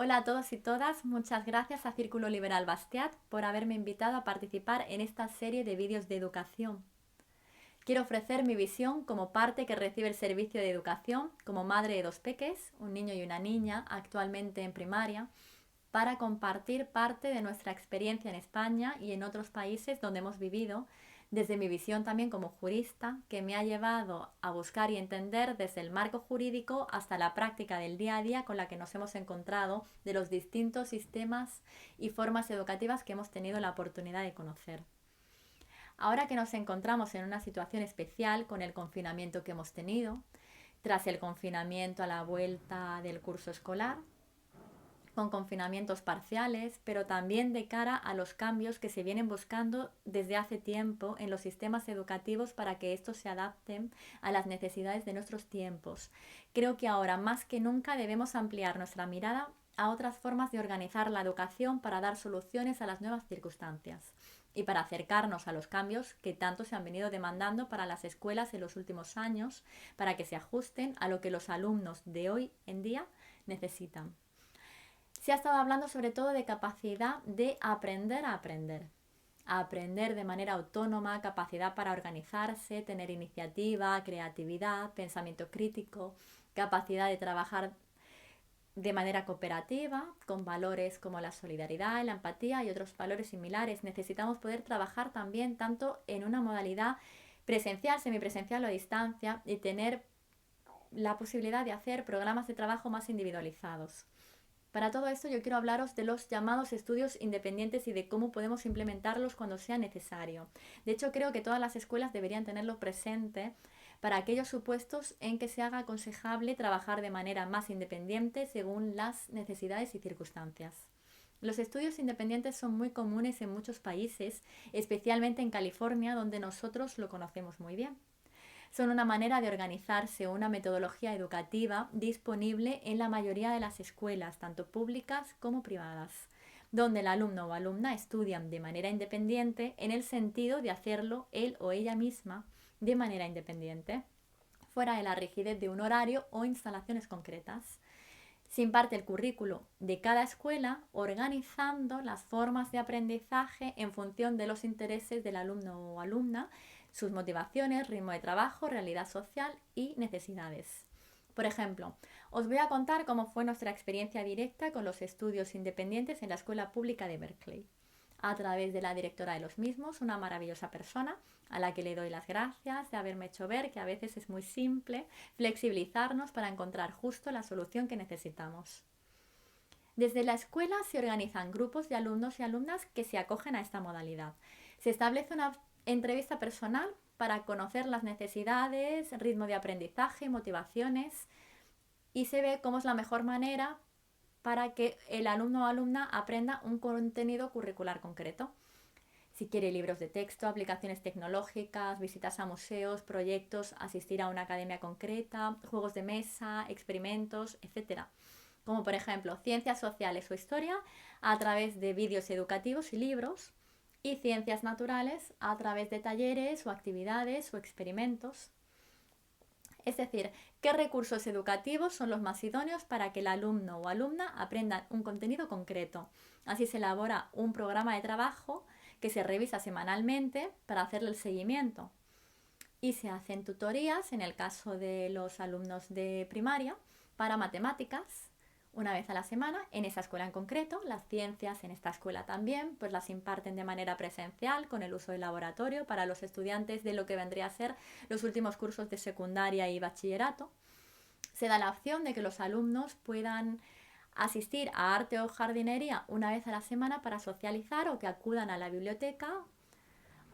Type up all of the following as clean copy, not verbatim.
Hola a todos y todas, muchas gracias a Círculo Liberal Bastiat por haberme invitado a participar en esta serie de vídeos de educación. Quiero ofrecer mi visión como parte que recibe el servicio de educación, como madre de dos peques, un niño y una niña, actualmente en primaria, para compartir parte de nuestra experiencia en España y en otros países donde hemos vivido, desde mi visión también como jurista, que me ha llevado a buscar y entender desde el marco jurídico hasta la práctica del día a día con la que nos hemos encontrado de los distintos sistemas y formas educativas que hemos tenido la oportunidad de conocer. Ahora que nos encontramos en una situación especial con el confinamiento que hemos tenido, tras el confinamiento a la vuelta del curso escolar, con confinamientos parciales, pero también de cara a los cambios que se vienen buscando desde hace tiempo en los sistemas educativos para que estos se adapten a las necesidades de nuestros tiempos. Creo que ahora más que nunca debemos ampliar nuestra mirada a otras formas de organizar la educación para dar soluciones a las nuevas circunstancias y para acercarnos a los cambios que tanto se han venido demandando para las escuelas en los últimos años, para que se ajusten a lo que los alumnos de hoy en día necesitan. Se ha estado hablando sobre todo de capacidad de aprender a aprender de manera autónoma, capacidad para organizarse, tener iniciativa, creatividad, pensamiento crítico, capacidad de trabajar de manera cooperativa, con valores como la solidaridad, la empatía y otros valores similares. Necesitamos poder trabajar también tanto en una modalidad presencial, semipresencial o a distancia y tener la posibilidad de hacer programas de trabajo más individualizados. Para todo esto yo quiero hablaros de los llamados estudios independientes y de cómo podemos implementarlos cuando sea necesario. De hecho, creo que todas las escuelas deberían tenerlo presente para aquellos supuestos en que se haga aconsejable trabajar de manera más independiente según las necesidades y circunstancias. Los estudios independientes son muy comunes en muchos países, especialmente en California, donde nosotros lo conocemos muy bien. Son una manera de organizarse, una metodología educativa disponible en la mayoría de las escuelas, tanto públicas como privadas, donde el alumno o alumna estudian de manera independiente en el sentido de hacerlo él o ella misma de manera independiente, fuera de la rigidez de un horario o instalaciones concretas. Se imparte el currículo de cada escuela organizando las formas de aprendizaje en función de los intereses del alumno o alumna, sus motivaciones, ritmo de trabajo, realidad social y necesidades. Por ejemplo, os voy a contar cómo fue nuestra experiencia directa con los estudios independientes en la Escuela Pública de Berkeley, a través de la directora de los mismos, una maravillosa persona a la que le doy las gracias de haberme hecho ver que a veces es muy simple flexibilizarnos para encontrar justo la solución que necesitamos. Desde la escuela se organizan grupos de alumnos y alumnas que se acogen a esta modalidad. Se establece una entrevista personal para conocer las necesidades, ritmo de aprendizaje, motivaciones y se ve cómo es la mejor manera para que el alumno o alumna aprenda un contenido curricular concreto. Si quiere libros de texto, aplicaciones tecnológicas, visitas a museos, proyectos, asistir a una academia concreta, juegos de mesa, experimentos, etc. Como por ejemplo ciencias sociales o historia a través de vídeos educativos y libros, y ciencias naturales a través de talleres o actividades o experimentos. Es decir, qué recursos educativos son los más idóneos para que el alumno o alumna aprendan un contenido concreto. Así se elabora un programa de trabajo que se revisa semanalmente para hacerle el seguimiento. Y se hacen tutorías, en el caso de los alumnos de primaria, para matemáticas, una vez a la semana, en esa escuela en concreto. Las ciencias en esta escuela también, pues las imparten de manera presencial, con el uso del laboratorio para los estudiantes de lo que vendría a ser los últimos cursos de secundaria y bachillerato. Se da la opción de que los alumnos puedan asistir a arte o jardinería una vez a la semana para socializar o que acudan a la biblioteca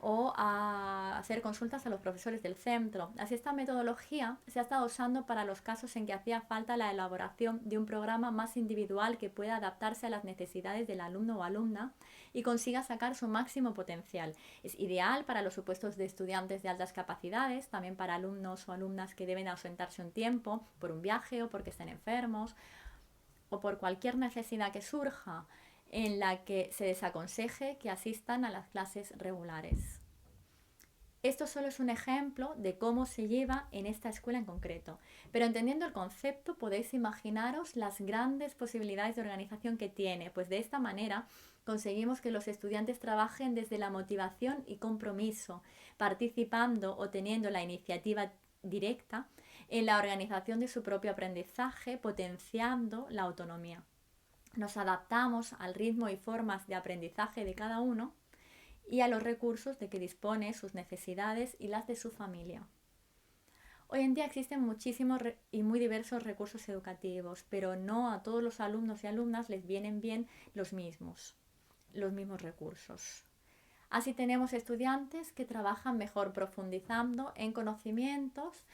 o a hacer consultas a los profesores del centro. Así, esta metodología se ha estado usando para los casos en que hacía falta la elaboración de un programa más individual que pueda adaptarse a las necesidades del alumno o alumna y consiga sacar su máximo potencial. Es ideal para los supuestos de estudiantes de altas capacidades, también para alumnos o alumnas que deben ausentarse un tiempo por un viaje o porque estén enfermos o por cualquier necesidad que surja en la que se desaconseje que asistan a las clases regulares. Esto solo es un ejemplo de cómo se lleva en esta escuela en concreto, pero entendiendo el concepto podéis imaginaros las grandes posibilidades de organización que tiene, pues de esta manera conseguimos que los estudiantes trabajen desde la motivación y compromiso, participando o teniendo la iniciativa directa en la organización de su propio aprendizaje, potenciando la autonomía. Nos adaptamos al ritmo y formas de aprendizaje de cada uno y a los recursos de que dispone, sus necesidades y las de su familia. Hoy en día existen muchísimos y muy diversos recursos educativos, pero no a todos los alumnos y alumnas les vienen bien los mismos recursos. Así tenemos estudiantes que trabajan mejor profundizando en conocimientos,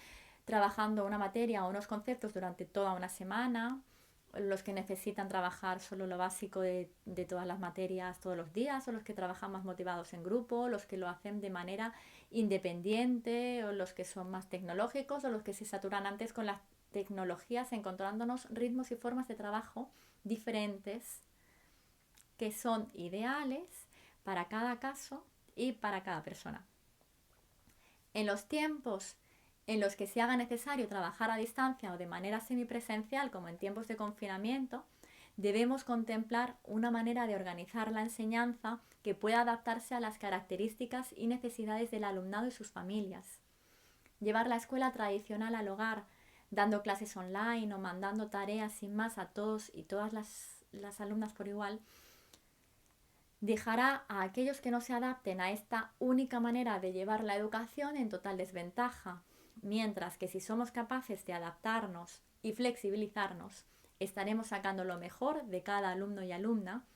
trabajando una materia o unos conceptos durante toda una semana, los que necesitan trabajar solo lo básico de todas las materias todos los días, o los que trabajan más motivados en grupo, los que lo hacen de manera independiente, o los que son más tecnológicos, o los que se saturan antes con las tecnologías, encontrándonos ritmos y formas de trabajo diferentes que son ideales para cada caso y para cada persona. En los tiempos en los que se haga necesario trabajar a distancia o de manera semipresencial, como en tiempos de confinamiento, debemos contemplar una manera de organizar la enseñanza que pueda adaptarse a las características y necesidades del alumnado y sus familias. Llevar la escuela tradicional al hogar, dando clases online o mandando tareas sin más a todos y todas las alumnas por igual, dejará a aquellos que no se adapten a esta única manera de llevar la educación en total desventaja, mientras que si somos capaces de adaptarnos y flexibilizarnos, estaremos sacando lo mejor de cada alumno y alumna,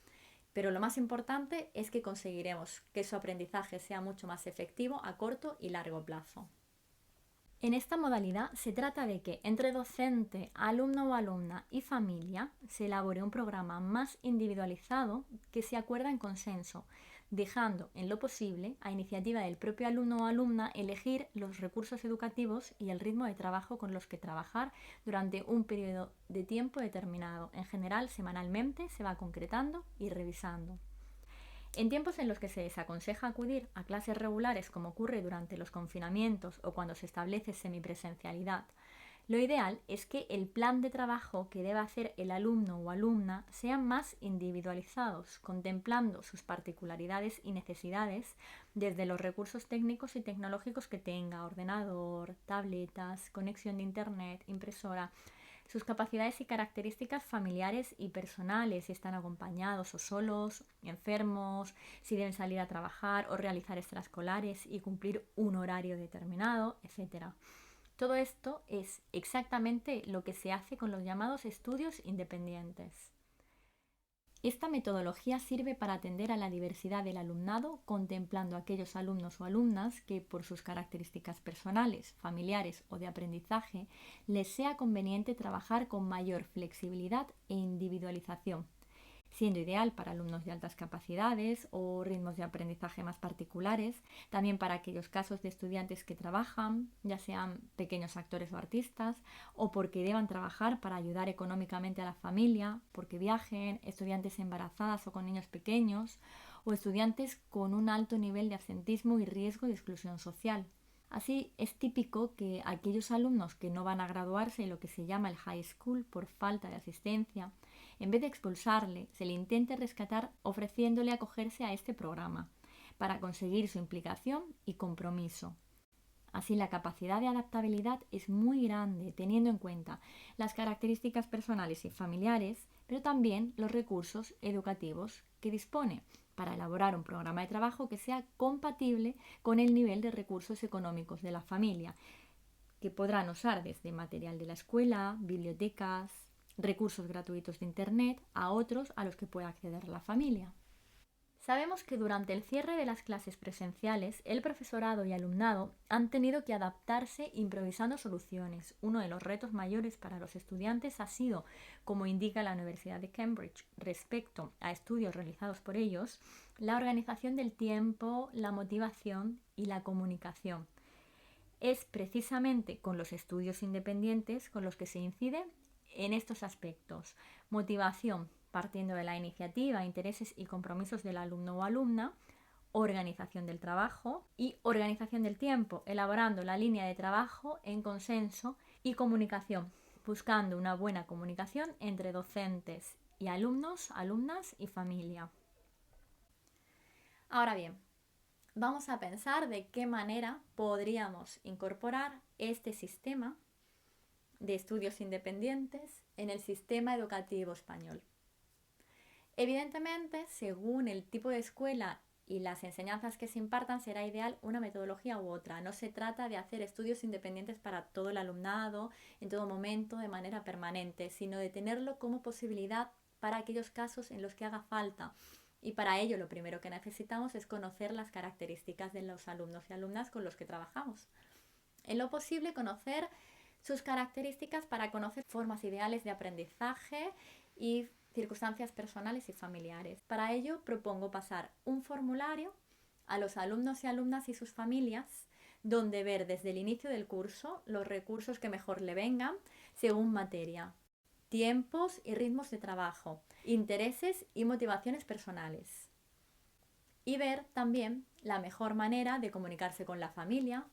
pero lo más importante es que conseguiremos que su aprendizaje sea mucho más efectivo a corto y largo plazo. En esta modalidad se trata de que entre docente, alumno o alumna y familia se elabore un programa más individualizado que se acuerda en consenso, dejando en lo posible a iniciativa del propio alumno o alumna elegir los recursos educativos y el ritmo de trabajo con los que trabajar durante un periodo de tiempo determinado. En general, semanalmente se va concretando y revisando. En tiempos en los que se desaconseja acudir a clases regulares, como ocurre durante los confinamientos o cuando se establece semipresencialidad, lo ideal es que el plan de trabajo que deba hacer el alumno o alumna sean más individualizados, contemplando sus particularidades y necesidades desde los recursos técnicos y tecnológicos que tenga: ordenador, tabletas, conexión de internet, impresora, sus capacidades y características familiares y personales, si están acompañados o solos, enfermos, si deben salir a trabajar o realizar extraescolares y cumplir un horario determinado, etc. Todo esto es exactamente lo que se hace con los llamados estudios independientes. Esta metodología sirve para atender a la diversidad del alumnado, contemplando a aquellos alumnos o alumnas que, por sus características personales, familiares o de aprendizaje, les sea conveniente trabajar con mayor flexibilidad e individualización, siendo ideal para alumnos de altas capacidades o ritmos de aprendizaje más particulares, también para aquellos casos de estudiantes que trabajan, ya sean pequeños actores o artistas, o porque deban trabajar para ayudar económicamente a la familia, porque viajen, estudiantes embarazadas o con niños pequeños, o estudiantes con un alto nivel de absentismo y riesgo de exclusión social. Así, es típico que aquellos alumnos que no van a graduarse en lo que se llama el high school por falta de asistencia, en vez de expulsarle, se le intente rescatar ofreciéndole acogerse a este programa para conseguir su implicación y compromiso. Así, la capacidad de adaptabilidad es muy grande, teniendo en cuenta las características personales y familiares, pero también los recursos educativos que dispone para elaborar un programa de trabajo que sea compatible con el nivel de recursos económicos de la familia, que podrán usar desde material de la escuela, bibliotecas, recursos gratuitos de Internet, a otros a los que pueda acceder la familia. Sabemos que durante el cierre de las clases presenciales, el profesorado y alumnado han tenido que adaptarse improvisando soluciones. Uno de los retos mayores para los estudiantes ha sido, como indica la Universidad de Cambridge respecto a estudios realizados por ellos, la organización del tiempo, la motivación y la comunicación. Es precisamente con los estudios independientes con los que se incide en estos aspectos. Motivación, partiendo de la iniciativa, intereses y compromisos del alumno o alumna, organización del trabajo y organización del tiempo, elaborando la línea de trabajo en consenso y comunicación, buscando una buena comunicación entre docentes y alumnos, alumnas y familia. Ahora bien, vamos a pensar de qué manera podríamos incorporar este sistema de estudios independientes en el sistema educativo español. Evidentemente, según el tipo de escuela y las enseñanzas que se impartan, será ideal una metodología u otra. No se trata de hacer estudios independientes para todo el alumnado, en todo momento, de manera permanente, sino de tenerlo como posibilidad para aquellos casos en los que haga falta. Y para ello lo primero que necesitamos es conocer las características de los alumnos y alumnas con los que trabajamos. En lo posible, conocer sus características para conocer formas ideales de aprendizaje y circunstancias personales y familiares. Para ello propongo pasar un formulario a los alumnos y alumnas y sus familias, donde ver desde el inicio del curso los recursos que mejor le vengan según materia, tiempos y ritmos de trabajo, intereses y motivaciones personales. Y ver también la mejor manera de comunicarse con la familia,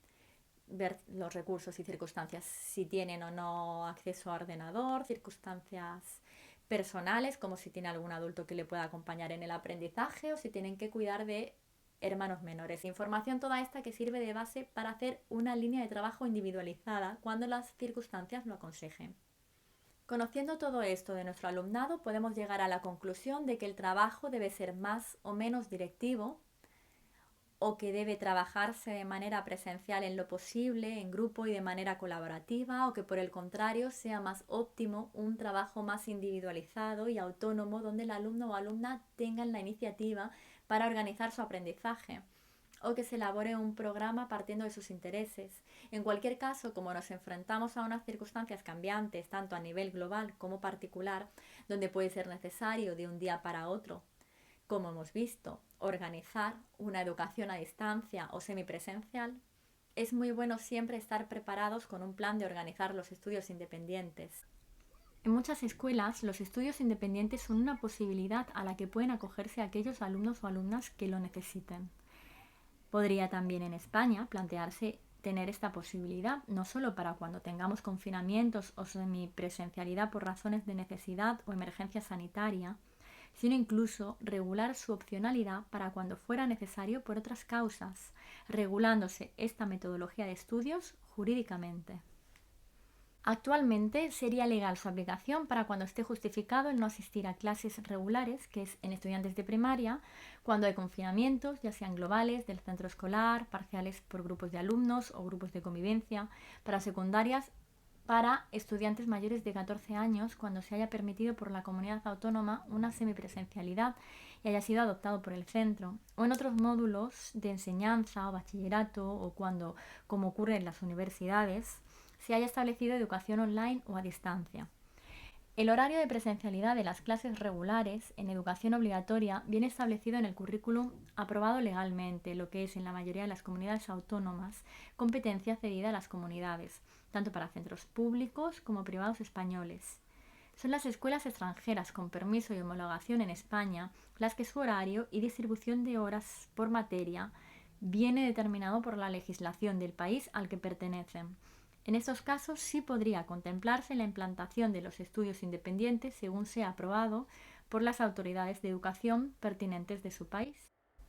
ver los recursos y circunstancias, si tienen o no acceso a ordenador, circunstancias personales, como si tiene algún adulto que le pueda acompañar en el aprendizaje o si tienen que cuidar de hermanos menores. Información toda esta que sirve de base para hacer una línea de trabajo individualizada cuando las circunstancias lo aconsejen. Conociendo todo esto de nuestro alumnado, podemos llegar a la conclusión de que el trabajo debe ser más o menos directivo, o que debe trabajarse de manera presencial en lo posible, en grupo y de manera colaborativa, o que por el contrario sea más óptimo un trabajo más individualizado y autónomo donde el alumno o alumna tengan la iniciativa para organizar su aprendizaje, o que se elabore un programa partiendo de sus intereses. En cualquier caso, como nos enfrentamos a unas circunstancias cambiantes, tanto a nivel global como particular, donde puede ser necesario de un día para otro, como hemos visto, organizar una educación a distancia o semipresencial, es muy bueno siempre estar preparados con un plan de organizar los estudios independientes. En muchas escuelas, los estudios independientes son una posibilidad a la que pueden acogerse aquellos alumnos o alumnas que lo necesiten. Podría también en España plantearse tener esta posibilidad, no solo para cuando tengamos confinamientos o semipresencialidad por razones de necesidad o emergencia sanitaria, sino incluso regular su opcionalidad para cuando fuera necesario por otras causas, regulándose esta metodología de estudios jurídicamente. Actualmente sería legal su aplicación para cuando esté justificado el no asistir a clases regulares, que es en estudiantes de primaria, cuando hay confinamientos, ya sean globales, del centro escolar, parciales por grupos de alumnos o grupos de convivencia, para secundarias, para estudiantes mayores de 14 años cuando se haya permitido por la comunidad autónoma una semipresencialidad y haya sido adoptado por el centro, o en otros módulos de enseñanza o bachillerato, o cuando, como ocurre en las universidades, se haya establecido educación online o a distancia. El horario de presencialidad de las clases regulares en educación obligatoria viene establecido en el currículum aprobado legalmente, lo que es en la mayoría de las comunidades autónomas competencia cedida a las comunidades, tanto para centros públicos como privados españoles. Son las escuelas extranjeras con permiso y homologación en España las que su horario y distribución de horas por materia viene determinado por la legislación del país al que pertenecen. En estos casos sí podría contemplarse la implantación de los estudios independientes según sea aprobado por las autoridades de educación pertinentes de su país.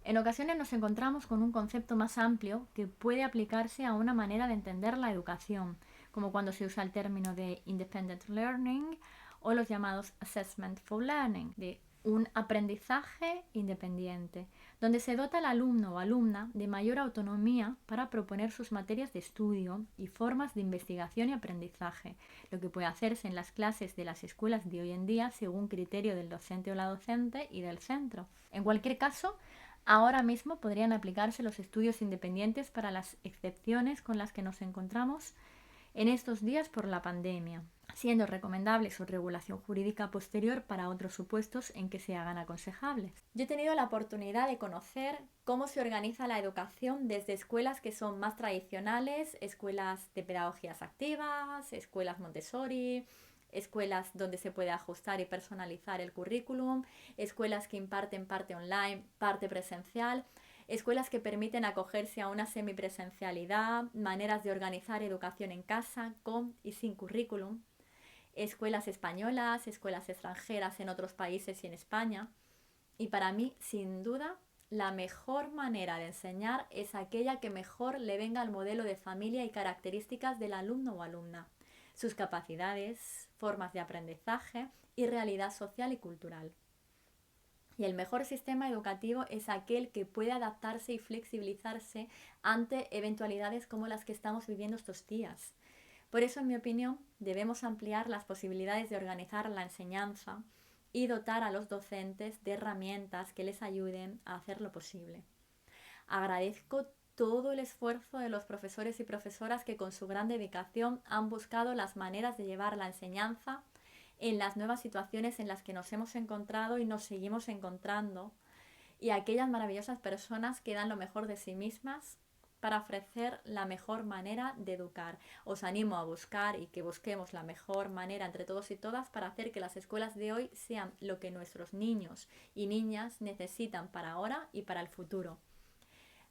En ocasiones nos encontramos con un concepto más amplio que puede aplicarse a una manera de entender la educación, como cuando se usa el término de independent learning o los llamados assessment for learning, de un aprendizaje independiente, donde se dota al alumno o alumna de mayor autonomía para proponer sus materias de estudio y formas de investigación y aprendizaje, lo que puede hacerse en las clases de las escuelas de hoy en día según criterio del docente o la docente y del centro. En cualquier caso, ahora mismo podrían aplicarse los estudios independientes para las excepciones con las que nos encontramos en estos días por la pandemia, siendo recomendable su regulación jurídica posterior para otros supuestos en que se hagan aconsejables. Yo he tenido la oportunidad de conocer cómo se organiza la educación desde escuelas que son más tradicionales, escuelas de pedagogías activas, escuelas Montessori, escuelas donde se puede ajustar y personalizar el currículum, escuelas que imparten parte online, parte presencial. escuelas que permiten acogerse a una semipresencialidad, maneras de organizar educación en casa, con y sin currículum, escuelas españolas, escuelas extranjeras en otros países y en España. Y para mí, sin duda, la mejor manera de enseñar es aquella que mejor le venga al modelo de familia y características del alumno o alumna, sus capacidades, formas de aprendizaje y realidad social y cultural. Y el mejor sistema educativo es aquel que puede adaptarse y flexibilizarse ante eventualidades como las que estamos viviendo estos días. Por eso, en mi opinión, debemos ampliar las posibilidades de organizar la enseñanza y dotar a los docentes de herramientas que les ayuden a hacerlo posible. Agradezco todo el esfuerzo de los profesores y profesoras que con su gran dedicación han buscado las maneras de llevar la enseñanza en las nuevas situaciones en las que nos hemos encontrado y nos seguimos encontrando, y a aquellas maravillosas personas que dan lo mejor de sí mismas para ofrecer la mejor manera de educar. Os animo a buscar y que busquemos la mejor manera entre todos y todas para hacer que las escuelas de hoy sean lo que nuestros niños y niñas necesitan para ahora y para el futuro.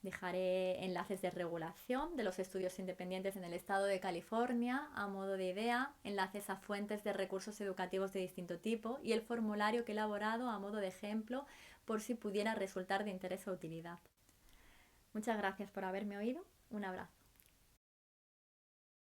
Dejaré enlaces de regulación de los estudios independientes en el estado de California a modo de idea, enlaces a fuentes de recursos educativos de distinto tipo y el formulario que he elaborado a modo de ejemplo por si pudiera resultar de interés o utilidad. Muchas gracias por haberme oído. Un abrazo.